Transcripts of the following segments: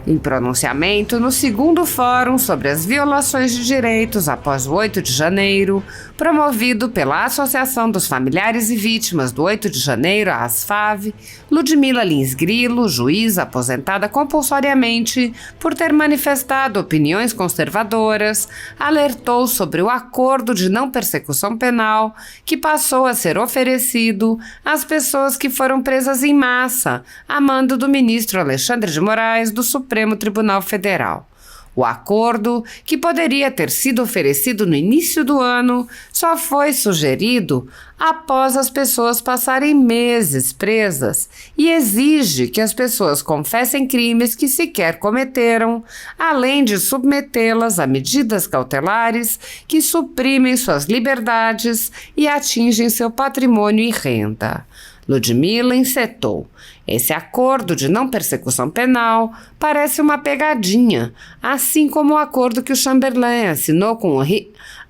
Em pronunciamento no segundo Fórum sobre as Violações de Direitos após o 8 de janeiro, promovido pela Associação dos Familiares e Vítimas do 8 de janeiro, a ASFAV, Ludmila Lins Grilo, juíza aposentada compulsoriamente por ter manifestado opiniões conservadoras, alertou sobre o acordo de não persecução penal que passou a ser oferecido às pessoas que foram presas em massa, a mando do ministro Alexandre de Moraes do Supremo Tribunal Federal. O acordo, que poderia ter sido oferecido no início do ano, só foi sugerido após as pessoas passarem meses presas e exige que as pessoas confessem crimes que sequer cometeram, além de submetê-las a medidas cautelares que suprimem suas liberdades e atingem seu patrimônio e renda. Ludmila encetou: esse acordo de não persecução penal parece uma pegadinha, assim como o acordo que o Chamberlain assinou com o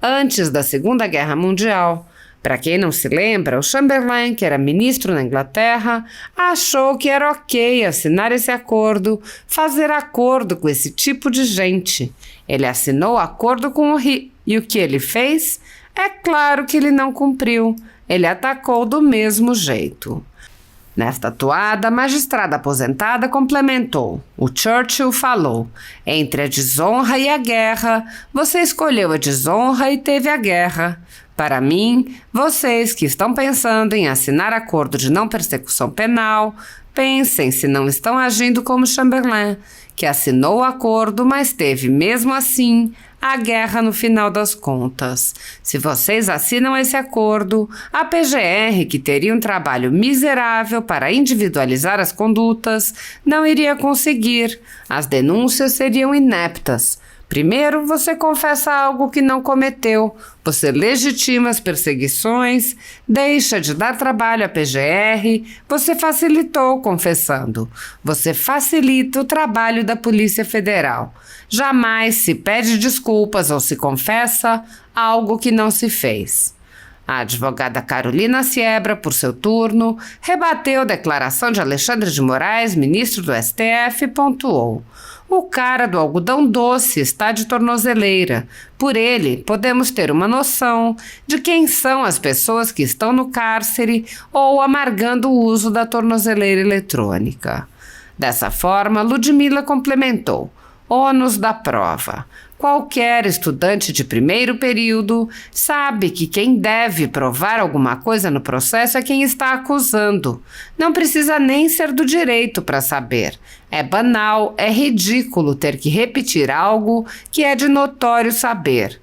antes da Segunda Guerra Mundial. Para quem não se lembra, o Chamberlain, que era ministro na Inglaterra, achou que era ok assinar esse acordo, fazer acordo com esse tipo de gente. Ele assinou o acordo com o e o que ele fez? É claro que ele não cumpriu. Ele atacou do mesmo jeito. Nesta toada, a magistrada aposentada complementou. O Churchill falou: entre a desonra e a guerra, você escolheu a desonra e teve a guerra. Para mim, vocês que estão pensando em assinar acordo de não persecução penal, pensem se não estão agindo como Chamberlain, que assinou o acordo, mas teve, mesmo assim, a guerra no final das contas. Se vocês assinam esse acordo, a PGR, que teria um trabalho miserável para individualizar as condutas, não iria conseguir. As denúncias seriam ineptas. Primeiro, você confessa algo que não cometeu, você legitima as perseguições, deixa de dar trabalho à PGR, você facilitou confessando, você facilita o trabalho da Polícia Federal. Jamais se pede desculpas ou se confessa algo que não se fez. A advogada Carolina Siebra, por seu turno, rebateu a declaração de Alexandre de Moraes, ministro do STF, e pontuou: o cara do algodão doce está de tornozeleira. Por ele, podemos ter uma noção de quem são as pessoas que estão no cárcere ou amargando o uso da tornozeleira eletrônica. Dessa forma, Ludmila complementou: ônus da prova. Qualquer estudante de primeiro período sabe que quem deve provar alguma coisa no processo é quem está acusando. Não precisa nem ser do direito para saber. É banal, é ridículo ter que repetir algo que é de notório saber.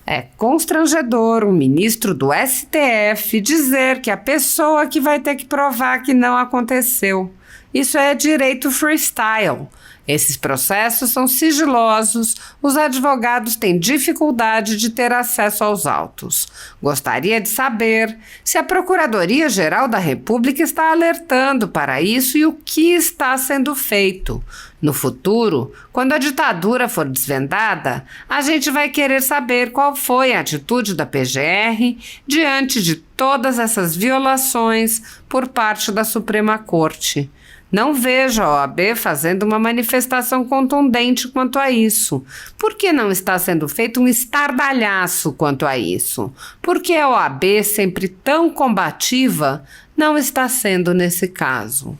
É constrangedor um ministro do STF dizer que a pessoa que vai ter que provar que não aconteceu. Isso é direito freestyle. Esses processos são sigilosos, os advogados têm dificuldade de ter acesso aos autos. Gostaria de saber se a Procuradoria-Geral da República está alertando para isso e o que está sendo feito. No futuro, quando a ditadura for desvendada, a gente vai querer saber qual foi a atitude da PGR diante de todas essas violações por parte da Suprema Corte. Não vejo a OAB fazendo uma manifestação contundente quanto a isso. Por que não está sendo feito um estardalhaço quanto a isso? Por que a OAB, sempre tão combativa, não está sendo nesse caso?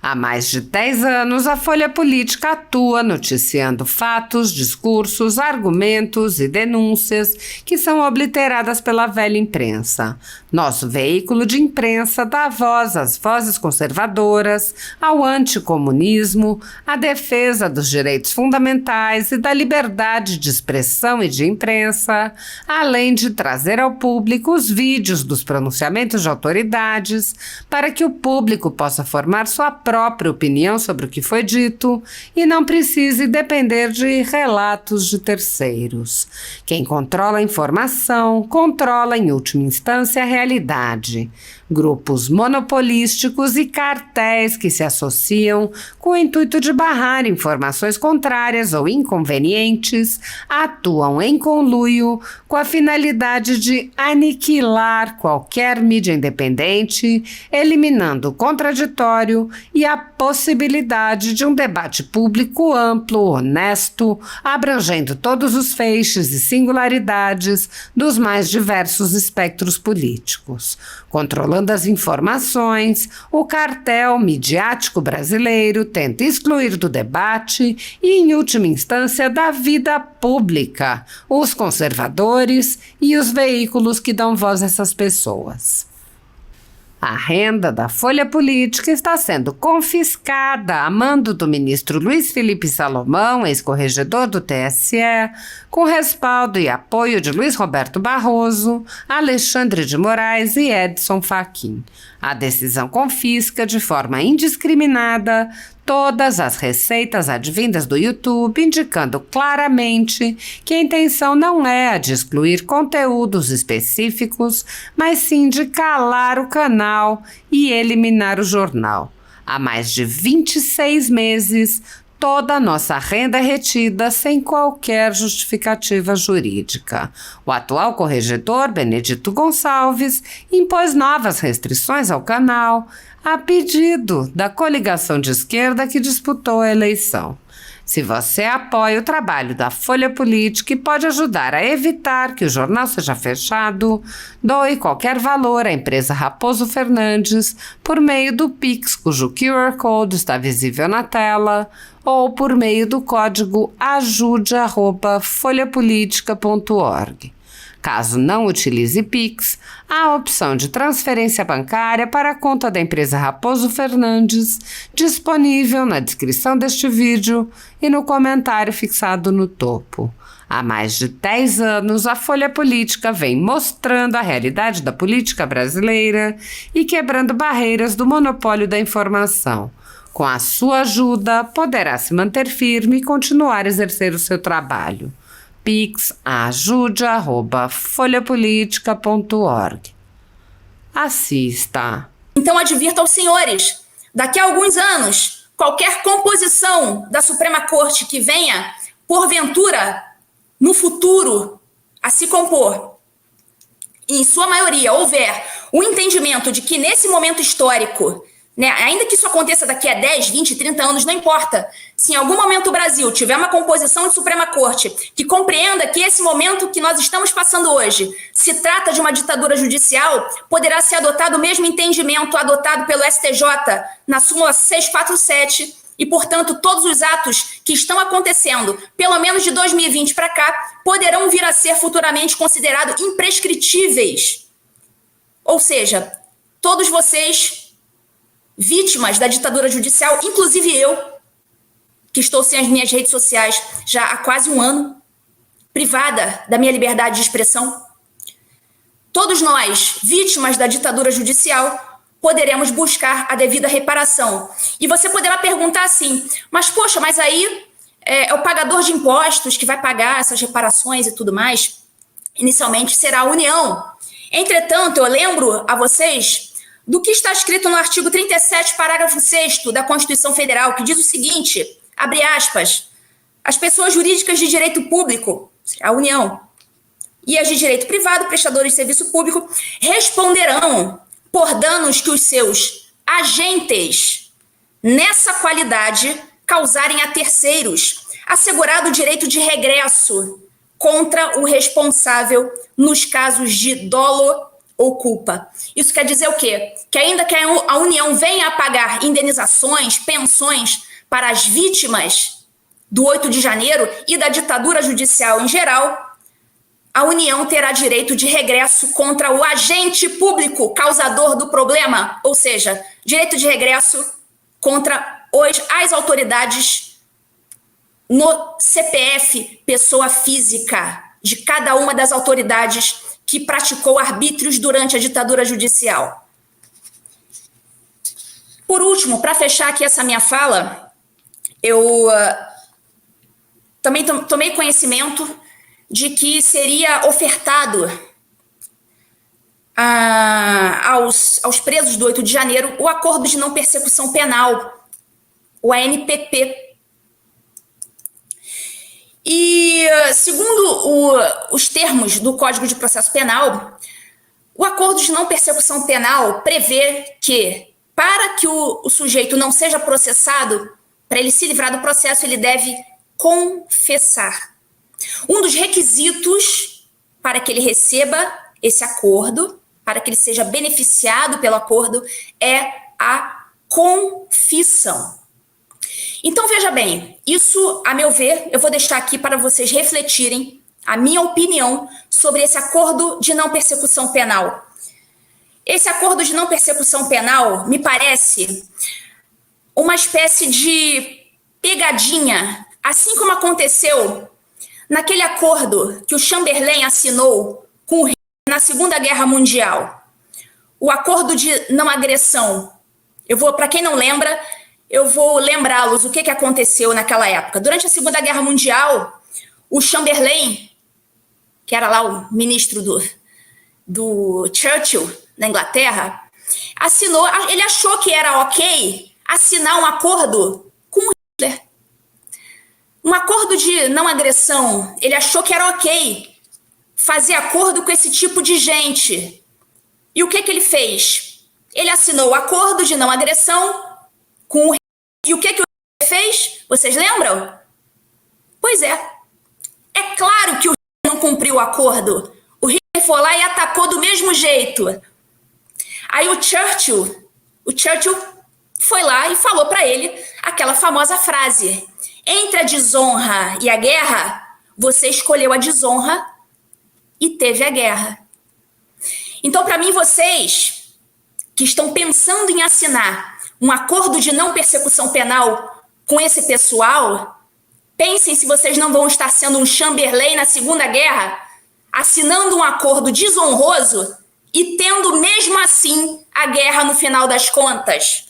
Há mais de 10 anos, a Folha Política atua noticiando fatos, discursos, argumentos e denúncias que são obliteradas pela velha imprensa. Nosso veículo de imprensa dá voz às vozes conservadoras, ao anticomunismo, à defesa dos direitos fundamentais e da liberdade de expressão e de imprensa, além de trazer ao público os vídeos dos pronunciamentos de autoridades para que o público possa formar sua própria opinião sobre o que foi dito e não precise depender de relatos de terceiros. Quem controla a informação, controla em última instância a realidade. grupos monopolísticos e cartéis que se associam com o intuito de barrar informações contrárias ou inconvenientes, atuam em conluio com a finalidade de aniquilar qualquer mídia independente, eliminando o contraditório e a possibilidade de um debate público amplo, honesto, abrangendo todos os feixes e singularidades dos mais diversos espectros políticos. Controlando as informações, o cartel midiático brasileiro tenta excluir do debate e, em última instância, da vida pública os conservadores e os veículos que dão voz a essas pessoas. A renda da Folha Política está sendo confiscada a mando do ministro Luiz Felipe Salomão, ex-corregedor do TSE, com respaldo e apoio de Luiz Roberto Barroso, Alexandre de Moraes e Edson Fachin. A decisão confisca de forma indiscriminada todas as receitas advindas do YouTube, indicando claramente que a intenção não é a de excluir conteúdos específicos, mas sim de calar o canal e eliminar o jornal. Há mais de 26 meses, toda a nossa renda é retida sem qualquer justificativa jurídica. O atual corregedor, Benedito Gonçalves, impôs novas restrições ao canal, a pedido da coligação de esquerda que disputou a eleição. Se você apoia o trabalho da Folha Política e pode ajudar a evitar que o jornal seja fechado, doe qualquer valor à empresa Raposo Fernandes por meio do Pix, cujo QR Code está visível na tela, ou por meio do código ajude@folhapolitica.org. Caso não utilize Pix, há a opção de transferência bancária para a conta da empresa Raposo Fernandes, disponível na descrição deste vídeo e no comentário fixado no topo. Há mais de 10 anos, a Folha Política vem mostrando a realidade da política brasileira e quebrando barreiras do monopólio da informação. Com a sua ajuda, poderá se manter firme e continuar a exercer o seu trabalho. Pix ajude@folhapolitica.org. Assista. Então advirto aos senhores, daqui a alguns anos, qualquer composição da Suprema Corte que venha, porventura, no futuro, a se compor, e em sua maioria houver o entendimento de que nesse momento histórico, ainda que isso aconteça daqui a 10, 20, 30 anos, não importa. Se em algum momento o Brasil tiver uma composição de Suprema Corte que compreenda que esse momento que nós estamos passando hoje se trata de uma ditadura judicial, poderá ser adotado o mesmo entendimento adotado pelo STJ na súmula 647 e, portanto, todos os atos que estão acontecendo, pelo menos de 2020 para cá, poderão vir a ser futuramente considerados imprescritíveis. Ou seja, todos vocês vítimas da ditadura judicial, inclusive eu, que estou sem as minhas redes sociais já há quase um ano, privada da minha liberdade de expressão. Todos nós, vítimas da ditadura judicial, poderemos buscar a devida reparação. E você poderá perguntar assim, mas poxa, mas aí é o pagador de impostos que vai pagar essas reparações e tudo mais? Inicialmente será a União. Entretanto, eu lembro a vocês do que está escrito no artigo 37, parágrafo 6º da Constituição Federal, que diz o seguinte, abre aspas, as pessoas jurídicas de direito público, a União, e as de direito privado, prestadores de serviço público, responderão por danos que os seus agentes, nessa qualidade, causarem a terceiros, assegurado o direito de regresso contra o responsável nos casos de dolo ou culpa. Isso quer dizer o quê? Que ainda que a União venha a pagar indenizações, pensões para as vítimas do 8 de janeiro e da ditadura judicial em geral, a União terá direito de regresso contra o agente público causador do problema, ou seja, direito de regresso contra as autoridades no CPF, pessoa física, de cada uma das autoridades que praticou arbítrios durante a ditadura judicial. Por último, para fechar aqui essa minha fala, eu também tomei conhecimento de que seria ofertado aos presos do 8 de janeiro o Acordo de Não Persecução Penal, o ANPP. E, segundo os termos do Código de Processo Penal, o Acordo de Não Persecução Penal prevê que, para que o sujeito não seja processado, para ele se livrar do processo, ele deve confessar. Um dos requisitos para que ele receba esse acordo, para que ele seja beneficiado pelo acordo, é a confissão. Então, veja bem, isso, a meu ver, eu vou deixar aqui para vocês refletirem a minha opinião sobre esse acordo de não persecução penal. Esse acordo de não persecução penal me parece uma espécie de pegadinha, assim como aconteceu naquele acordo que o Chamberlain assinou com o Hitler na Segunda Guerra Mundial. O acordo de não agressão. Para quem não lembra, eu vou lembrá-los o que aconteceu naquela época. Durante a Segunda Guerra Mundial, o Chamberlain, que era lá o ministro do Churchill, na Inglaterra, assinou, ele achou que era ok assinar um acordo com o Hitler. Um acordo de não agressão. Ele achou que era ok fazer acordo com esse tipo de gente. E o que ele fez? Ele assinou o acordo de não agressão com o Hitler. E o que o Hitler fez? Vocês lembram? Pois é. É claro que o Hitler não cumpriu o acordo. O Hitler foi lá e atacou do mesmo jeito. Aí o Churchill foi lá e falou para ele aquela famosa frase: entre a desonra e a guerra, você escolheu a desonra e teve a guerra. Então, para mim, vocês que estão pensando em assinar um acordo de não persecução penal com esse pessoal, pensem se vocês não vão estar sendo um Chamberlain na Segunda Guerra, assinando um acordo desonroso e tendo mesmo assim a guerra no final das contas.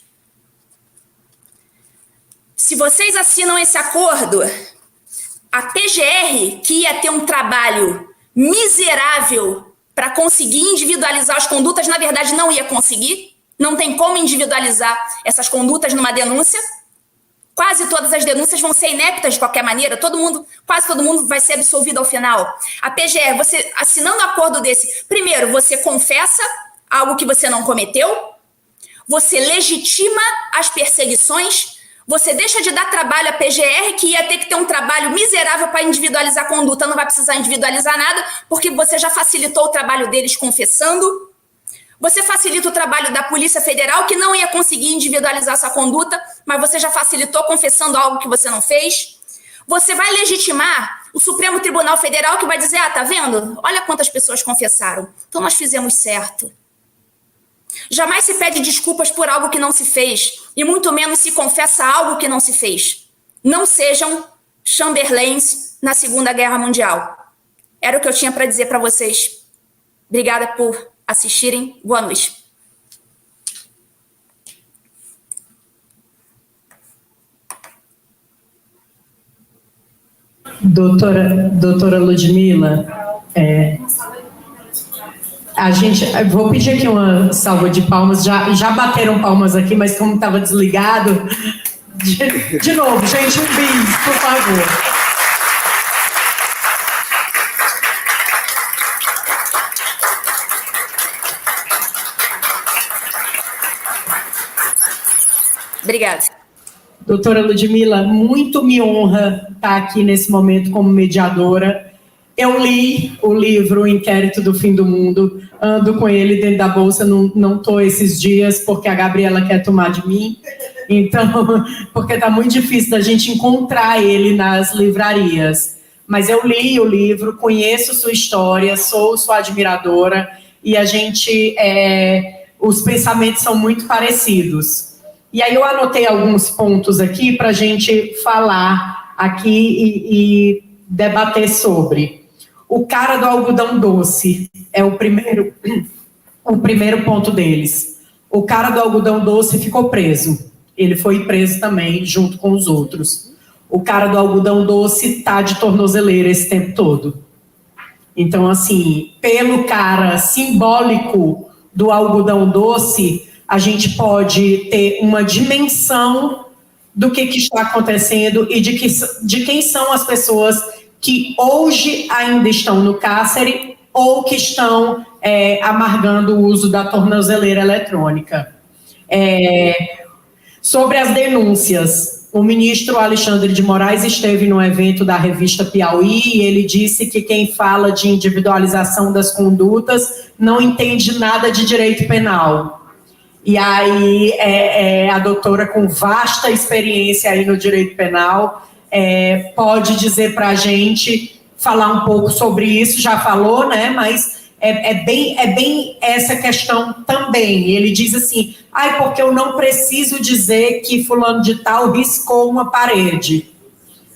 Se vocês assinam esse acordo, a PGR, que ia ter um trabalho miserável para conseguir individualizar as condutas, na verdade não ia conseguir. Não tem como individualizar essas condutas numa denúncia. Quase todas as denúncias vão ser ineptas de qualquer maneira. Quase todo mundo vai ser absolvido ao final. A PGR, você assinando um acordo desse, primeiro, você confessa algo que você não cometeu, você legitima as perseguições, você deixa de dar trabalho à PGR, que ia ter que ter um trabalho miserável para individualizar a conduta, não vai precisar individualizar nada, porque você já facilitou o trabalho deles confessando. Você facilita o trabalho da Polícia Federal, que não ia conseguir individualizar sua conduta, mas você já facilitou confessando algo que você não fez. Você vai legitimar o Supremo Tribunal Federal, que vai dizer, tá vendo? Olha quantas pessoas confessaram. Então nós fizemos certo. Jamais se pede desculpas por algo que não se fez, e muito menos se confessa algo que não se fez. Não sejam Chamberlains na Segunda Guerra Mundial. Era o que eu tinha para dizer para vocês. Obrigada por assistirem. Boa noite. Doutora Ludmila, vou pedir aqui uma salva de palmas. Já bateram palmas aqui, mas como estava desligado, de novo, gente, um bis, por favor. Obrigada. Doutora Ludmila, muito me honra estar aqui nesse momento como mediadora. Eu li o livro Inquérito do Fim do Mundo, ando com ele dentro da bolsa, não estou esses dias porque a Gabriela quer tomar de mim, então, porque está muito difícil da gente encontrar ele nas livrarias. Mas eu li o livro, conheço sua história, sou sua admiradora, e a gente, os pensamentos são muito parecidos. E aí eu anotei alguns pontos aqui para a gente falar aqui e debater sobre. O cara do algodão doce é o primeiro ponto deles. O cara do algodão doce ficou preso. Ele foi preso também, junto com os outros. O cara do algodão doce está de tornozeleira esse tempo todo. Então, assim, pelo cara simbólico do algodão doce, a gente pode ter uma dimensão do que está acontecendo e de quem são as pessoas que hoje ainda estão no cárcere ou que estão amargando o uso da tornozeleira eletrônica. Sobre as denúncias, o ministro Alexandre de Moraes esteve no evento da revista Piauí e ele disse que quem fala de individualização das condutas não entende nada de direito penal. E aí a doutora com vasta experiência aí no direito penal pode dizer para a gente, falar um pouco sobre isso, já falou, né, mas é bem essa questão também. Ele diz assim, porque eu não preciso dizer que fulano de tal riscou uma parede.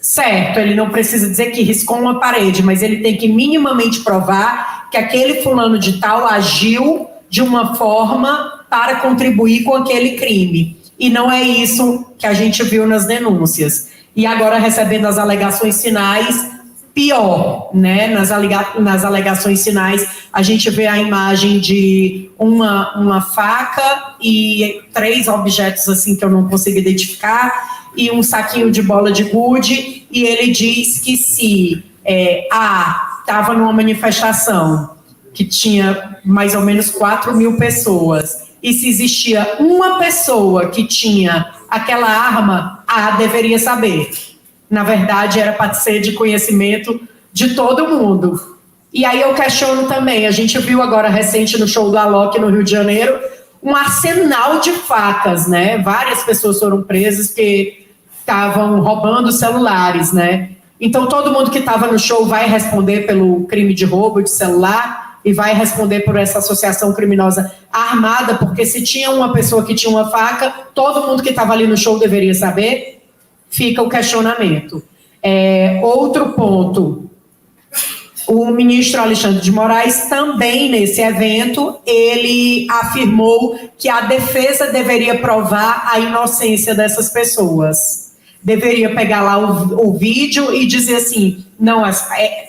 Certo, ele não precisa dizer que riscou uma parede, mas ele tem que minimamente provar que aquele fulano de tal agiu de uma forma para contribuir com aquele crime. E não é isso que a gente viu nas denúncias. E agora, recebendo as alegações finais, pior, né? Nas alegações finais, a gente vê a imagem de uma faca e 3 objetos assim que eu não consigo identificar e um saquinho de bola de gude, e ele diz que se estava numa manifestação que tinha mais ou menos 4.000 pessoas, e se existia uma pessoa que tinha aquela arma, deveria saber. Na verdade, era para ser de conhecimento de todo mundo. E aí eu questiono também, a gente viu agora recente no show do Alok no Rio de Janeiro, um arsenal de facas, né? Várias pessoas foram presas que estavam roubando celulares, né? Então todo mundo que estava no show vai responder pelo crime de roubo de celular e vai responder por essa associação criminosa armada, porque se tinha uma pessoa que tinha uma faca, todo mundo que estava ali no show deveria saber. Fica o questionamento. Outro ponto, o ministro Alexandre de Moraes também nesse evento, ele afirmou que a defesa deveria provar a inocência dessas pessoas. Deveria pegar lá o vídeo e dizer assim, não,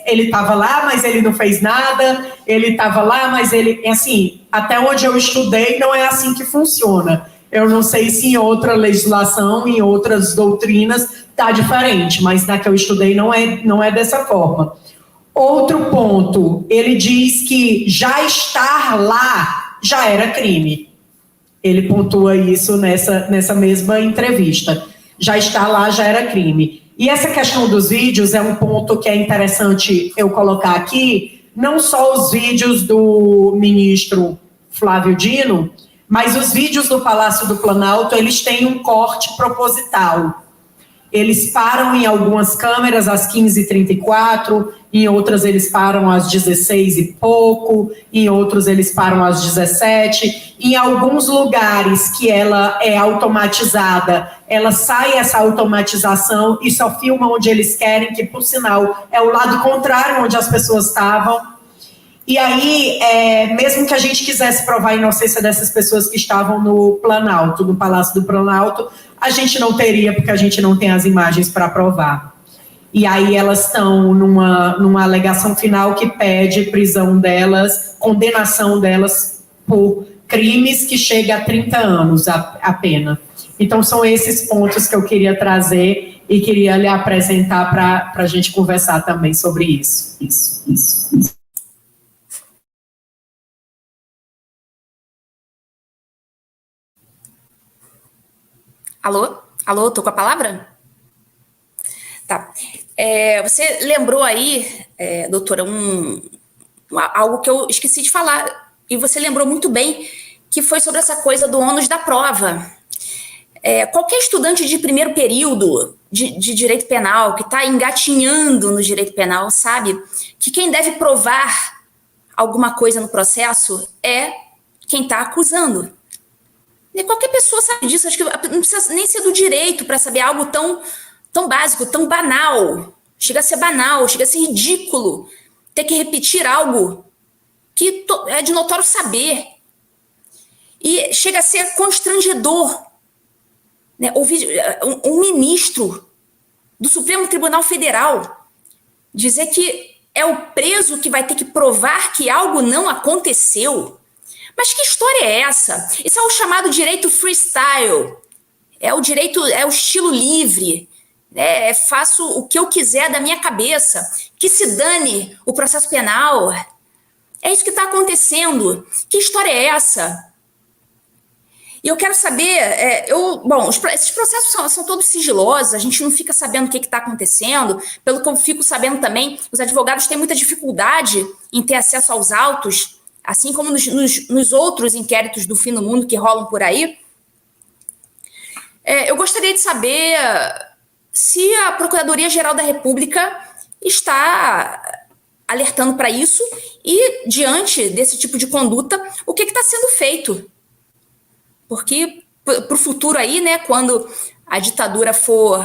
ele estava lá, mas ele não fez nada, ele estava lá, mas ele... Assim, até onde eu estudei, não é assim que funciona. Eu não sei se em outra legislação, em outras doutrinas, está diferente, mas na que eu estudei não é dessa forma. Outro ponto, ele diz que já estar lá já era crime. Ele pontua isso nessa mesma entrevista. Já estar lá já era crime. E essa questão dos vídeos é um ponto que é interessante eu colocar aqui, não só os vídeos do ministro Flávio Dino, mas os vídeos do Palácio do Planalto, eles têm um corte proposital. Eles param em algumas câmeras às 15h34, em outras eles param às 16 e pouco, em outros eles param às 17. Em alguns lugares que ela é automatizada, ela sai essa automatização e só filma onde eles querem, que, por sinal, é o lado contrário onde as pessoas estavam. E aí, mesmo que a gente quisesse provar a inocência dessas pessoas que estavam no Planalto, no Palácio do Planalto, a gente não teria, porque a gente não tem as imagens para provar. E aí elas estão numa alegação final que pede prisão delas, condenação delas por crimes que chega a 30 anos a pena. Então, são esses pontos que eu queria trazer e queria lhe apresentar para a gente conversar também sobre isso. Isso. Alô, tô com a palavra? Tá. Você lembrou aí, doutora, algo que eu esqueci de falar, e você lembrou muito bem, que foi sobre essa coisa do ônus da prova. Qualquer estudante de primeiro período de direito penal, que está engatinhando no direito penal, sabe que quem deve provar alguma coisa no processo é quem está acusando. E qualquer pessoa sabe disso, acho que não precisa nem ser do direito para saber algo tão básico, tão banal. Chega a ser banal, chega a ser ridículo ter que repetir algo que é de notório saber. E chega a ser constrangedor, né, ouvir um ministro do Supremo Tribunal Federal dizer que é o preso que vai ter que provar que algo não aconteceu? Mas que história é essa? Isso é o chamado direito freestyle. É o direito, é o estilo livre. Faço o que eu quiser da minha cabeça. Que se dane o processo penal. É isso que está acontecendo. Que história é essa? E eu quero saber, esses processos são todos sigilosos, a gente não fica sabendo o que está acontecendo. Pelo que eu fico sabendo também, os advogados têm muita dificuldade em ter acesso aos autos, assim como nos outros inquéritos do fim do mundo que rolam por aí. Eu gostaria de saber se a Procuradoria-Geral da República está alertando para isso e, diante desse tipo de conduta, o que está sendo feito. Porque para o futuro aí, né, quando a ditadura for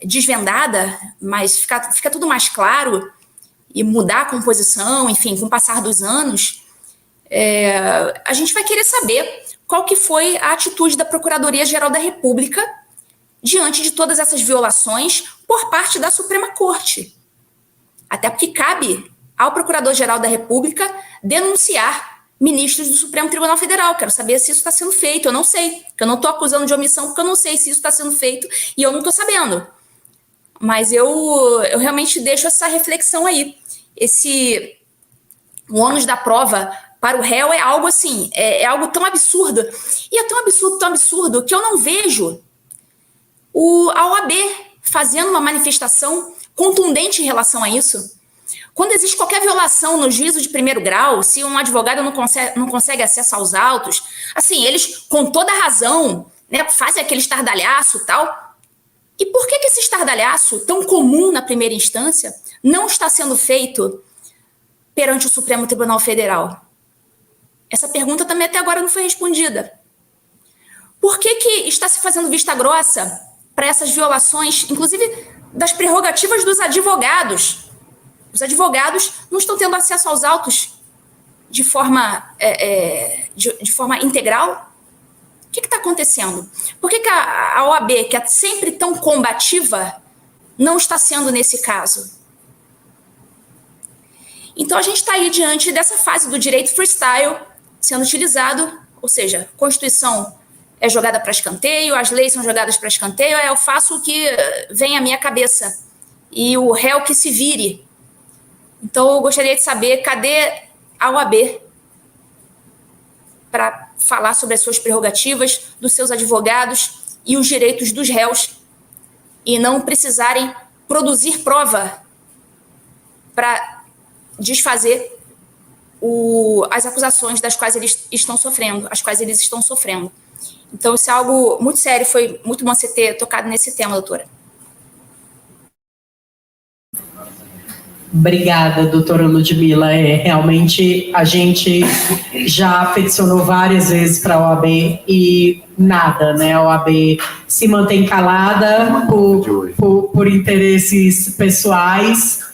desvendada, mas fica tudo mais claro e mudar a composição, enfim, com o passar dos anos, a gente vai querer saber qual que foi a atitude da Procuradoria-Geral da República diante de todas essas violações por parte da Suprema Corte. Até porque cabe ao Procurador-Geral da República denunciar ministros do Supremo Tribunal Federal. Quero saber se isso está sendo feito. Eu não sei, porque eu não estou acusando de omissão, porque eu não sei se isso está sendo feito e eu não estou sabendo. Mas eu realmente deixo essa reflexão aí. O ônus da prova para o réu é algo assim, é algo tão absurdo. E é tão absurdo, que eu não vejo a OAB fazendo uma manifestação contundente em relação a isso. Quando existe qualquer violação no juízo de primeiro grau, se um advogado não consegue acesso aos autos, assim, eles, com toda razão, né, fazem aquele estardalhaço e tal. E por que esse estardalhaço, tão comum na primeira instância, não está sendo feito perante o Supremo Tribunal Federal? Essa pergunta também até agora não foi respondida. Por que está se fazendo vista grossa para essas violações, inclusive das prerrogativas dos advogados? Os advogados não estão tendo acesso aos autos de forma integral? O que está acontecendo? Por que a OAB, que é sempre tão combativa, não está sendo nesse caso? Então, a gente está aí diante dessa fase do direito freestyle sendo utilizado, ou seja, a Constituição é jogada para escanteio, as leis são jogadas para escanteio, eu faço o que vem à minha cabeça e o réu que se vire. Então, eu gostaria de saber, cadê a OAB para falar sobre as suas prerrogativas, dos seus advogados e os direitos dos réus, e não precisarem produzir prova para desfazer as acusações das quais eles estão sofrendo, Então, isso é algo muito sério, foi muito bom você ter tocado nesse tema, doutora. Obrigada, doutora Ludmila. Realmente, a gente já peticionou várias vezes para a OAB e nada, né? A OAB se mantém calada por interesses pessoais